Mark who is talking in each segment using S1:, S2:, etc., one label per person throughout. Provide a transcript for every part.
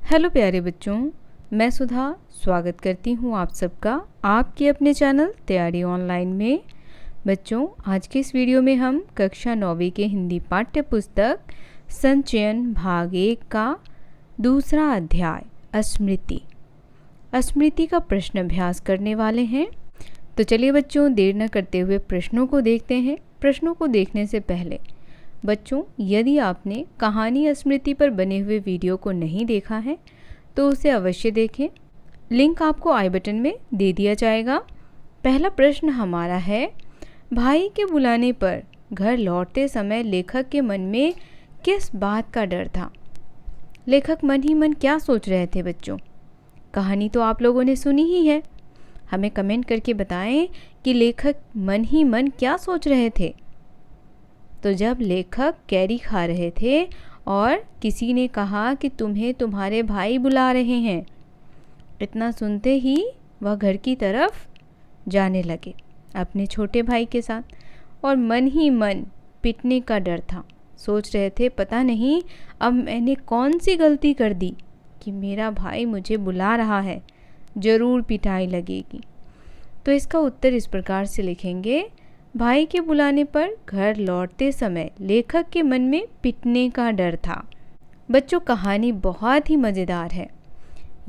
S1: Hello प्यारे बच्चों, मैं सुधा स्वागत करती हूँ आप सबका आपके अपने चैनल तैयारी ऑनलाइन में। बच्चों, आज के इस वीडियो में हम कक्षा 9वीं के हिंदी पाठ्य पुस्तक संचयन भाग 1 का दूसरा अध्याय स्मृति का प्रश्न अभ्यास करने वाले हैं। तो चलिए बच्चों, देर न करते हुए प्रश्नों को देखते हैं। प्रश्नों को देखने से पहले बच्चों, यदि आपने कहानी स्मृति पर बने हुए वीडियो को नहीं देखा है तो उसे अवश्य देखें। लिंक आपको आई बटन में दे दिया जाएगा। पहला प्रश्न हमारा है, भाई के बुलाने पर घर लौटते समय लेखक के मन में किस बात का डर था? लेखक मन ही मन क्या सोच रहे थे बच्चों? कहानी तो आप लोगों ने सुनी ही है। हमें कमेंट करके बताएं कि लेखक मन ही मन क्या सोच रहे थे। तो जब लेखक कैरी खा रहे थे और किसी ने कहा कि तुम्हें तुम्हारे भाई बुला रहे हैं, इतना सुनते ही वह घर की तरफ जाने लगे अपने छोटे भाई के साथ, और मन ही मन पिटने का डर था। सोच रहे थे, पता नहीं अब मैंने कौन सी गलती कर दी कि मेरा भाई मुझे बुला रहा है, ज़रूर पिटाई लगेगी। तो इसका उत्तर इस प्रकार से लिखेंगे, भाई के बुलाने पर घर लौटते समय लेखक के मन में पिटने का डर था। बच्चों, कहानी बहुत ही मज़ेदार है।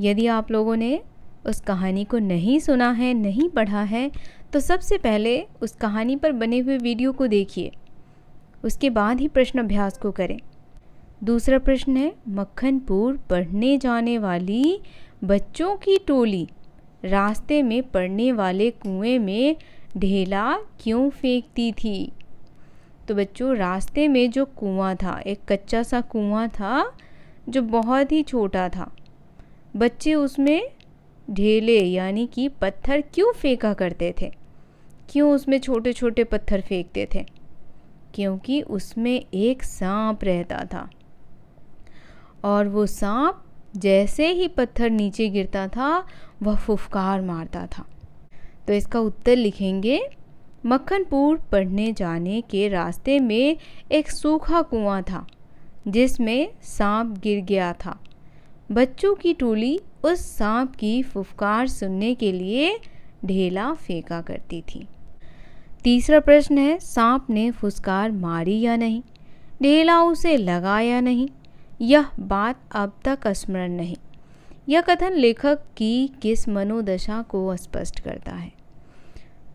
S1: यदि आप लोगों ने उस कहानी को नहीं सुना है, नहीं पढ़ा है, तो सबसे पहले उस कहानी पर बने हुए वीडियो को देखिए, उसके बाद ही प्रश्न अभ्यास को करें। दूसरा प्रश्न है, मक्खनपुर पढ़ने जाने वाली बच्चों की टोली रास्ते में पड़ने वाले कुएं में ढेला क्यों फेंकती थी? तो बच्चों, रास्ते में जो कुआं था, एक कच्चा सा कुआं था जो बहुत ही छोटा था। बच्चे उसमें ढेले यानी कि पत्थर क्यों फेंका करते थे? क्यों उसमें छोटे छोटे पत्थर फेंकते थे? क्योंकि उसमें एक सांप रहता था, और वो सांप जैसे ही पत्थर नीचे गिरता था वह फुफकार मारता था। तो इसका उत्तर लिखेंगे, मक्खनपुर पढ़ने जाने के रास्ते में एक सूखा कुआं था जिसमें सांप गिर गया था। बच्चों की टोली उस सांप की फुफकार सुनने के लिए ढेला फेंका करती थी। तीसरा प्रश्न है, सांप ने फुफकार मारी या नहीं? ढेला उसे लगा या नहीं? यह बात अब तक स्मरण नहीं। यह कथन लेखक की किस मनोदशा को स्पष्ट करता है?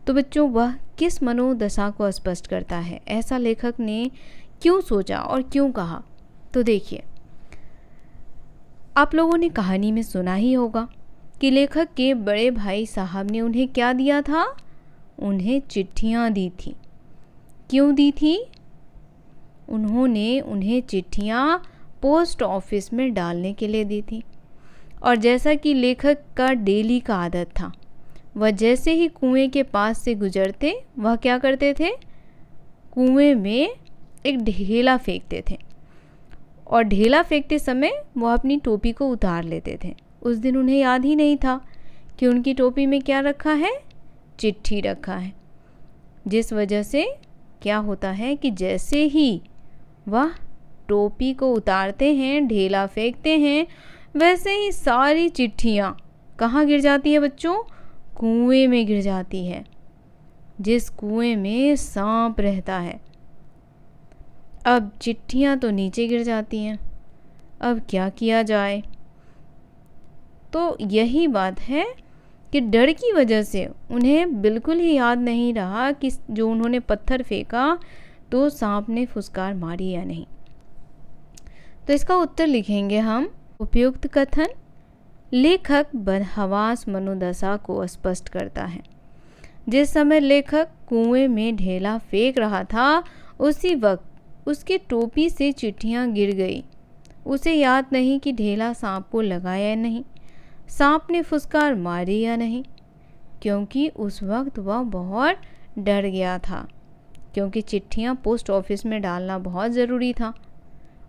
S1: तो बच्चों, वह किस मनोदशा को स्पष्ट करता है? ऐसा लेखक ने क्यों सोचा और क्यों कहा? तो देखिए, आप लोगों ने कहानी में सुना ही होगा कि लेखक के बड़े भाई साहब ने उन्हें क्या दिया था? उन्हें चिट्ठियाँ दी थी। क्यों दी थी? उन्होंने उन्हें चिट्ठियाँ पोस्ट ऑफिस में डालने के लिए दी थी। और जैसा कि लेखक का डेली का आदत था, वह जैसे ही कुएं के पास से गुजरते वह क्या करते थे? कुएं में एक ढेला फेंकते थे, और ढेला फेंकते समय वह अपनी टोपी को उतार लेते थे। उस दिन उन्हें याद ही नहीं था कि उनकी टोपी में क्या रखा है? चिट्ठी रखा है। जिस वजह से क्या होता है कि जैसे ही वह टोपी को उतारते हैं, ढेला फेंकते हैं, वैसे ही सारी चिट्ठियाँ कहाँ गिर जाती है बच्चों? कुएं में गिर जाती है, जिस कुएं में सांप रहता है। अब चिट्ठियाँ तो नीचे गिर जाती हैं, अब क्या किया जाए? तो यही बात है कि डर की वजह से उन्हें बिल्कुल ही याद नहीं रहा कि जो उन्होंने पत्थर फेंका तो सांप ने फुफकार मारी या नहीं। तो इसका उत्तर लिखेंगे हम, उपयुक्त कथन लेखक बदहवास मनोदशा को स्पष्ट करता है। जिस समय लेखक कुएं में ढेला फेंक रहा था, उसी वक्त उसकी टोपी से चिट्ठियां गिर गई। उसे याद नहीं कि ढेला सांप को लगाया या नहीं, सांप ने फुफकार मारी या नहीं, क्योंकि उस वक्त वह बहुत डर गया था, क्योंकि चिट्ठियां पोस्ट ऑफिस में डालना बहुत ज़रूरी था।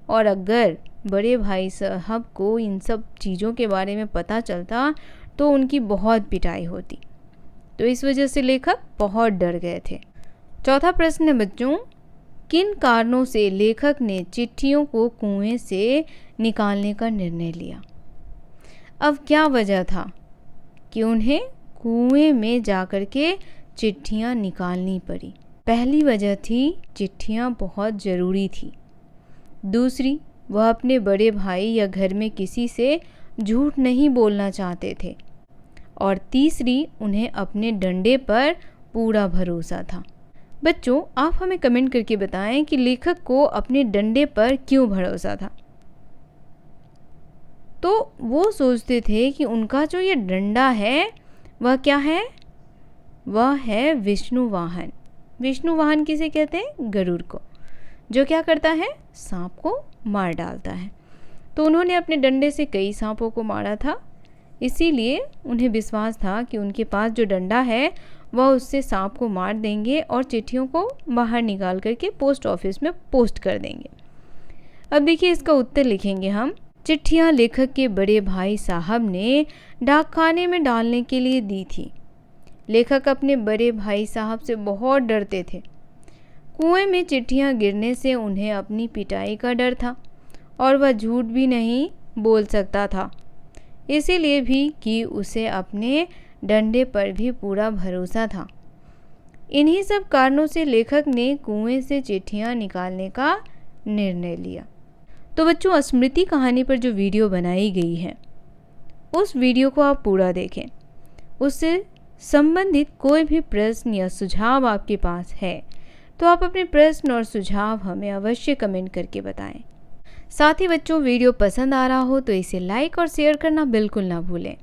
S1: और अगर बड़े भाई साहब को इन सब चीज़ों के बारे में पता चलता तो उनकी बहुत पिटाई होती। तो इस वजह से लेखक बहुत डर गए थे। चौथा प्रश्न है बच्चों, किन कारणों से लेखक ने चिट्ठियों को कुएं से निकालने का निर्णय लिया? अब क्या वजह था कि उन्हें कुएं में जाकर के चिट्ठियां निकालनी पड़ी? पहली वजह थी चिट्ठियां बहुत ज़रूरी थी। दूसरी, वह अपने बड़े भाई या घर में किसी से झूठ नहीं बोलना चाहते थे। और तीसरी, उन्हें अपने डंडे पर पूरा भरोसा था। बच्चों, आप हमें कमेंट करके बताएं कि लेखक को अपने डंडे पर क्यों भरोसा था। तो वो सोचते थे कि उनका जो ये डंडा है वह क्या है? वह है विष्णु वाहन। विष्णु वाहन किसे कहते हैं? गरुड़ को, जो क्या करता है? सांप को मार डालता है। तो उन्होंने अपने डंडे से कई सांपों को मारा था, इसीलिए उन्हें विश्वास था कि उनके पास जो डंडा है वह उससे सांप को मार देंगे और चिट्ठियों को बाहर निकाल करके पोस्ट ऑफिस में पोस्ट कर देंगे। अब देखिए, इसका उत्तर लिखेंगे हम। चिट्ठियां लेखक के बड़े भाई साहब ने डाकखाने में डालने के लिए दी थी। लेखक अपने बड़े भाई साहब से बहुत डरते थे। कुएं में चिट्ठियां गिरने से उन्हें अपनी पिटाई का डर था और वह झूठ भी नहीं बोल सकता था, इसीलिए भी कि उसे अपने डंडे पर भी पूरा भरोसा था। इन्हीं सब कारणों से लेखक ने कुएं से चिट्ठियां निकालने का निर्णय लिया। तो बच्चों, स्मृति कहानी पर जो वीडियो बनाई गई है उस वीडियो को आप पूरा देखें। उससे संबंधित कोई भी प्रश्न या सुझाव आपके पास है तो आप अपने प्रश्न और सुझाव हमें अवश्य कमेंट करके बताएं। साथ ही बच्चों, वीडियो पसंद आ रहा हो तो इसे लाइक और शेयर करना बिल्कुल ना भूलें।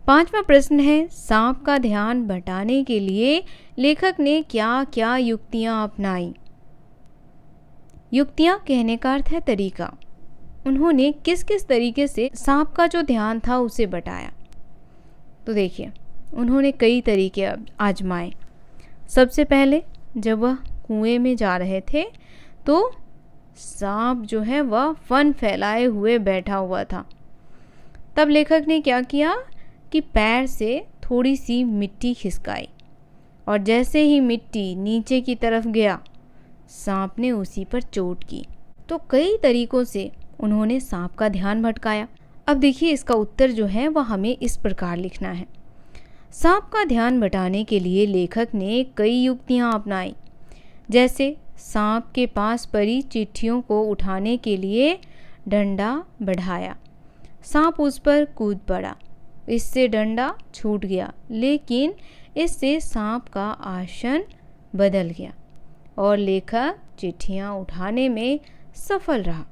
S1: 5वां प्रश्न है, सांप का ध्यान बटाने के लिए लेखक ने क्या क्या युक्तियां अपनाई? युक्तियां कहने का अर्थ है तरीका। उन्होंने किस किस तरीके से सांप का जो ध्यान था उसे बटाया? तो देखिए, उन्होंने कई तरीके आजमाए। सबसे पहले जब वह कुएं में जा रहे थे तो सांप जो है वह फन फैलाए हुए बैठा हुआ था। तब लेखक ने क्या किया कि पैर से थोड़ी सी मिट्टी खिसकाई और जैसे ही मिट्टी नीचे की तरफ गया, सांप ने उसी पर चोट की। तो कई तरीकों से उन्होंने सांप का ध्यान भटकाया। अब देखिए, इसका उत्तर जो है वह हमें इस प्रकार लिखना है। सांप का ध्यान बटाने के लिए लेखक ने कई युक्तियां अपनाई, जैसे सांप के पास पड़ी चिट्ठियों को उठाने के लिए डंडा बढ़ाया। सांप उस पर कूद पड़ा, इससे डंडा छूट गया, लेकिन इससे सांप का आसन बदल गया और लेखक चिट्ठियां उठाने में सफल रहा।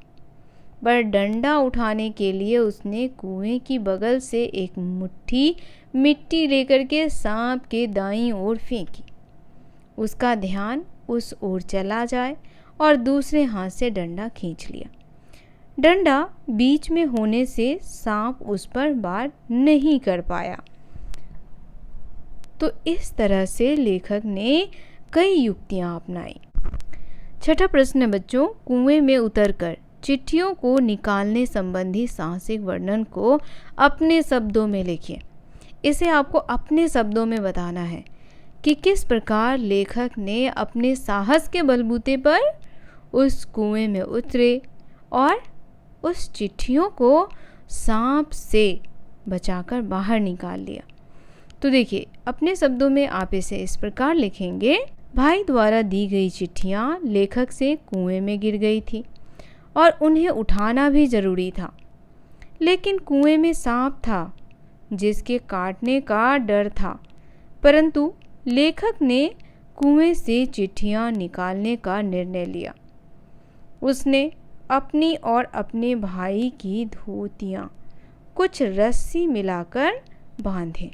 S1: पर डंडा उठाने के लिए उसने कुएं की बगल से एक मुट्ठी मिट्टी लेकर के सांप के दाईं ओर फेंकी। उसका ध्यान उस ओर चला जाए और दूसरे हाथ से डंडा खींच लिया। डंडा बीच में होने से सांप उस पर वार नहीं कर पाया। तो इस तरह से लेखक ने कई युक्तियां अपनाई। 6ठा प्रश्न है बच्चों, कुएं में उतरकर चिट्ठियों को निकालने संबंधी साहसिक वर्णन को अपने शब्दों में लिखिए। इसे आपको अपने शब्दों में बताना है कि किस प्रकार लेखक ने अपने साहस के बलबूते पर उस कुएं में उतरे और उस चिट्ठियों को सांप से बचाकर बाहर निकाल लिया। तो देखिए, अपने शब्दों में आप इसे इस प्रकार लिखेंगे। भाई द्वारा दी गई चिट्ठियाँ लेखक से कुएं में गिर गई थी और उन्हें उठाना भी जरूरी था, लेकिन कुएं में सांप था जिसके काटने का डर था। परंतु लेखक ने कुएं से चिट्ठियां निकालने का निर्णय लिया। उसने अपनी और अपने भाई की धोतियां कुछ रस्सी मिलाकर बांधे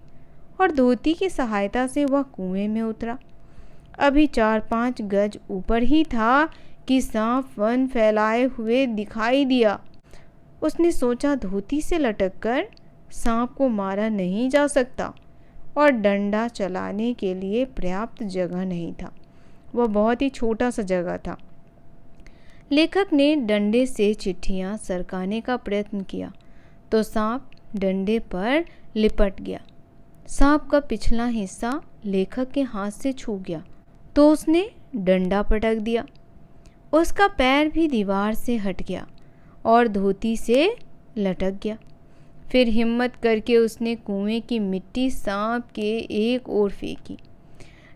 S1: और धोती की सहायता से वह कुएं में उतरा। अभी 4-5 गज ऊपर ही था कि सांप फन फैलाए हुए दिखाई दिया। उसने सोचा, धोती से लटककर सांप को मारा नहीं जा सकता और डंडा चलाने के लिए पर्याप्त जगह नहीं था, वह बहुत ही छोटा सा जगह था। लेखक ने डंडे से चिट्ठियां सरकाने का प्रयत्न किया तो सांप डंडे पर लिपट गया। सांप का पिछला हिस्सा लेखक के हाथ से छूट गया तो उसने डंडा पटक दिया। उसका पैर भी दीवार से हट गया और धोती से लटक गया। फिर हिम्मत करके उसने कुएं की मिट्टी सांप के एक ओर फेंकी।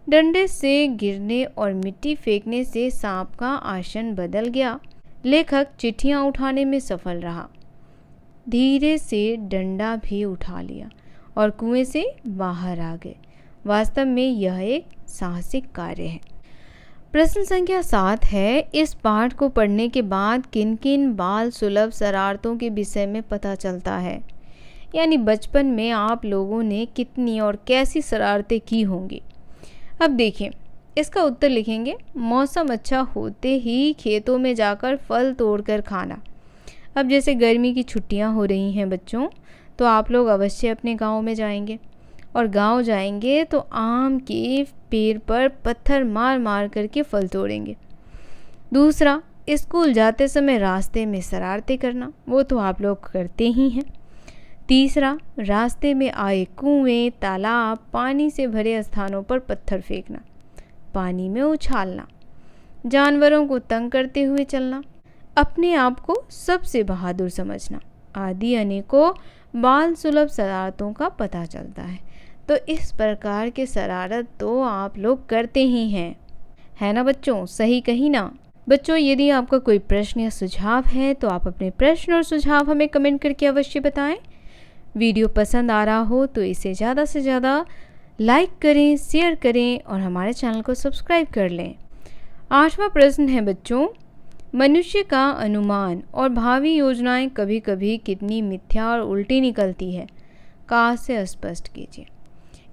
S1: डंडे से गिरने और मिट्टी फेंकने से सांप का आसन बदल गया। लेखक चिट्ठियां उठाने में सफल रहा। धीरे से डंडा भी उठा लिया और कुएं से बाहर आ गए। वास्तव में यह एक साहसिक कार्य है। प्रश्न संख्या 7 है, इस पाठ को पढ़ने के बाद किन किन बाल सुलभ शरारतों के विषय में पता चलता है? यानी बचपन में आप लोगों ने कितनी और कैसी शरारतें की होंगी। अब देखिए, इसका उत्तर लिखेंगे, मौसम अच्छा होते ही खेतों में जाकर फल तोड़कर खाना। अब जैसे गर्मी की छुट्टियां हो रही हैं बच्चों, तो आप लोग अवश्य अपने गांव में जाएंगे और गांव जाएंगे तो आम के पेड़ पर पत्थर मार मार करके फल तोड़ेंगे। दूसरा, स्कूल जाते समय रास्ते में शरारतें करना, वो तो आप लोग करते ही हैं। तीसरा, रास्ते में आए कुएं, तालाब, पानी से भरे स्थानों पर पत्थर फेंकना, पानी में उछालना, जानवरों को तंग करते हुए चलना, अपने आप को सबसे बहादुर समझना आदि अनेकों बाल सुलभ शरारतों का पता चलता है। तो इस प्रकार के शरारत तो आप लोग करते ही हैं, है ना बच्चों? सही कही ना? बच्चों, यदि आपका कोई प्रश्न या सुझाव है तो आप अपने प्रश्न और सुझाव हमें कमेंट करके अवश्य बताएं। वीडियो पसंद आ रहा हो तो इसे ज़्यादा से ज़्यादा लाइक करें, शेयर करें और हमारे चैनल को सब्सक्राइब कर लें। 8वां प्रश्न है बच्चों, मनुष्य का अनुमान और भावी योजनाएं कभी कभी कितनी मिथ्या और उल्टी निकलती है? का से स्पष्ट कीजिए।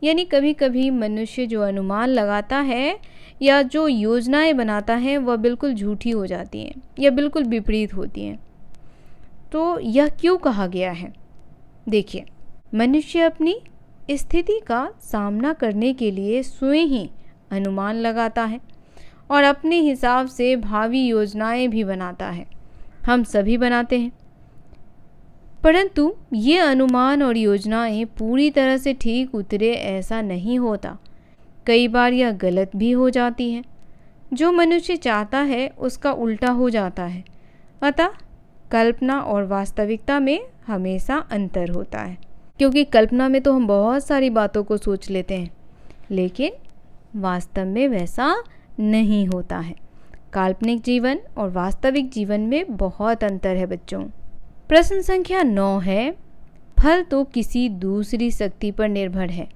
S1: यानी कभी कभी मनुष्य जो अनुमान लगाता है या जो योजनाएं बनाता है वह बिल्कुल झूठी हो जाती हैं या बिल्कुल विपरीत होती हैं। तो यह क्यों कहा गया है? देखिए, मनुष्य अपनी स्थिति का सामना करने के लिए स्वयं ही अनुमान लगाता है और अपने हिसाब से भावी योजनाएं भी बनाता है। हम सभी बनाते हैं, परंतु ये अनुमान और योजनाएं पूरी तरह से ठीक उतरे ऐसा नहीं होता। कई बार यह गलत भी हो जाती है। जो मनुष्य चाहता है उसका उल्टा हो जाता है। अतः कल्पना और वास्तविकता में हमेशा अंतर होता है, क्योंकि कल्पना में तो हम बहुत सारी बातों को सोच लेते हैं, लेकिन वास्तव में वैसा नहीं होता है। काल्पनिक जीवन और वास्तविक जीवन में बहुत अंतर है बच्चों। प्रश्न संख्या 9 है, फल तो किसी दूसरी शक्ति पर निर्भर है।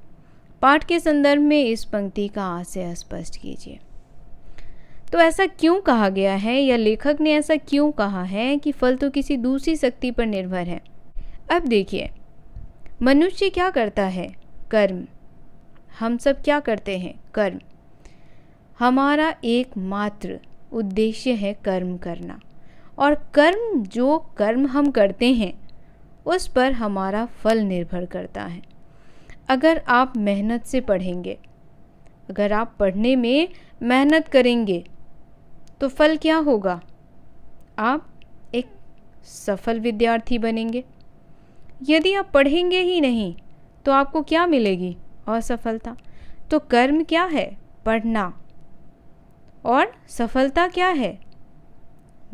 S1: पाठ के संदर्भ में इस पंक्ति का आशय स्पष्ट कीजिए। तो ऐसा क्यों कहा गया है या लेखक ने ऐसा क्यों कहा है कि फल तो किसी दूसरी शक्ति पर निर्भर है? अब देखिए, मनुष्य क्या करता है? कर्म। हम सब क्या करते हैं? कर्म। हमारा एकमात्र उद्देश्य है कर्म करना, और जो कर्म हम करते हैं उस पर हमारा फल निर्भर करता है। अगर आप मेहनत से पढ़ेंगे, अगर आप पढ़ने में मेहनत करेंगे तो फल क्या होगा? आप एक सफल विद्यार्थी बनेंगे। यदि आप पढ़ेंगे ही नहीं तो आपको क्या मिलेगी? असफलता। तो कर्म क्या है? पढ़ना। और सफलता क्या है?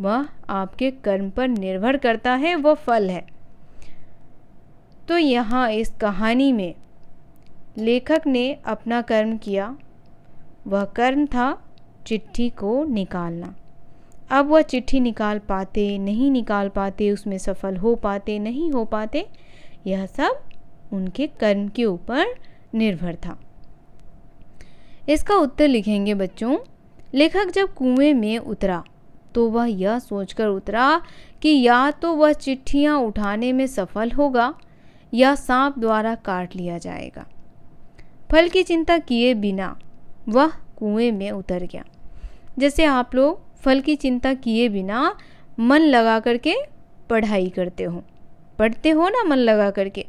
S1: वह आपके कर्म पर निर्भर करता है, वह फल है। तो यहाँ इस कहानी में लेखक ने अपना कर्म किया। वह कर्म था चिट्ठी को निकालना। अब वह चिट्ठी निकाल पाते, नहीं निकाल पाते, उसमें सफल हो पाते, नहीं हो पाते, यह सब उनके कर्म के ऊपर निर्भर था। इसका उत्तर लिखेंगे बच्चों, लेखक जब कुएं में उतरा तो वह यह सोचकर उतरा कि या तो वह चिट्ठियां उठाने में सफल होगा या सांप द्वारा काट लिया जाएगा। फल की चिंता किए बिना वह कुएं में उतर गया। जैसे आप लोग फल की चिंता किए बिना मन लगा करके पढ़ाई करते हो, पढ़ते हो ना मन लगा करके।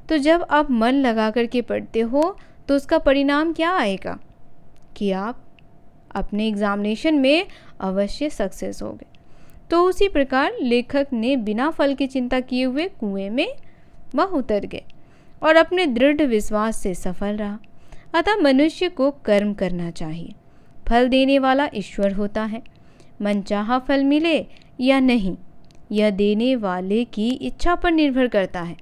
S1: तो जब आप मन लगा करके पढ़ते हो तो उसका परिणाम क्या आएगा कि आप अपने एग्जामिनेशन में अवश्य सक्सेस होगे। तो उसी प्रकार लेखक ने बिना फल की चिंता किए हुए कुएं में वह उतर गए और अपने दृढ़ विश्वास से सफल रहा। अतः मनुष्य को कर्म करना चाहिए। फल देने वाला ईश्वर होता है। मनचाहा फल मिले या नहीं, यह देने वाले की इच्छा पर निर्भर करता है।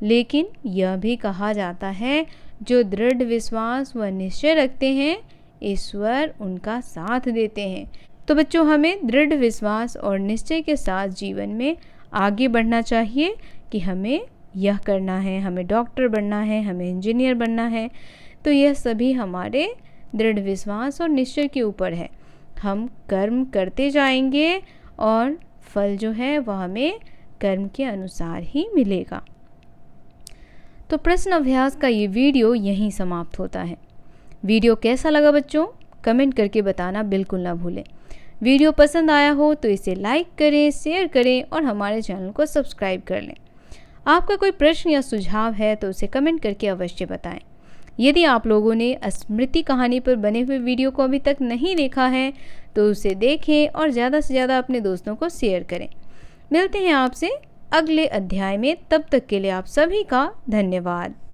S1: लेकिन यह भी कहा जाता है जो दृढ़ विश्वास व निश्चय रखते हैं ईश्वर उनका साथ देते हैं। तो बच्चों, हमें दृढ़ विश्वास और निश्चय के साथ जीवन में आगे बढ़ना चाहिए कि हमें यह करना है, हमें डॉक्टर बनना है, हमें इंजीनियर बनना है। तो यह सभी हमारे दृढ़ विश्वास और निश्चय के ऊपर है। हम कर्म करते जाएंगे और फल जो है वह हमें कर्म के अनुसार ही मिलेगा। तो प्रश्न अभ्यास का ये वीडियो यहीं समाप्त होता है। वीडियो कैसा लगा बच्चों, कमेंट करके बताना बिल्कुल ना भूलें। वीडियो पसंद आया हो तो इसे लाइक करें, शेयर करें और हमारे चैनल को सब्सक्राइब कर लें। आपका कोई प्रश्न या सुझाव है तो उसे कमेंट करके अवश्य बताएं। यदि आप लोगों ने स्मृति कहानी पर बने हुए वीडियो को अभी तक नहीं देखा है तो उसे देखें और ज़्यादा से ज़्यादा अपने दोस्तों को शेयर करें। मिलते हैं आपसे अगले अध्याय में, तब तक के लिए आप सभी का धन्यवाद।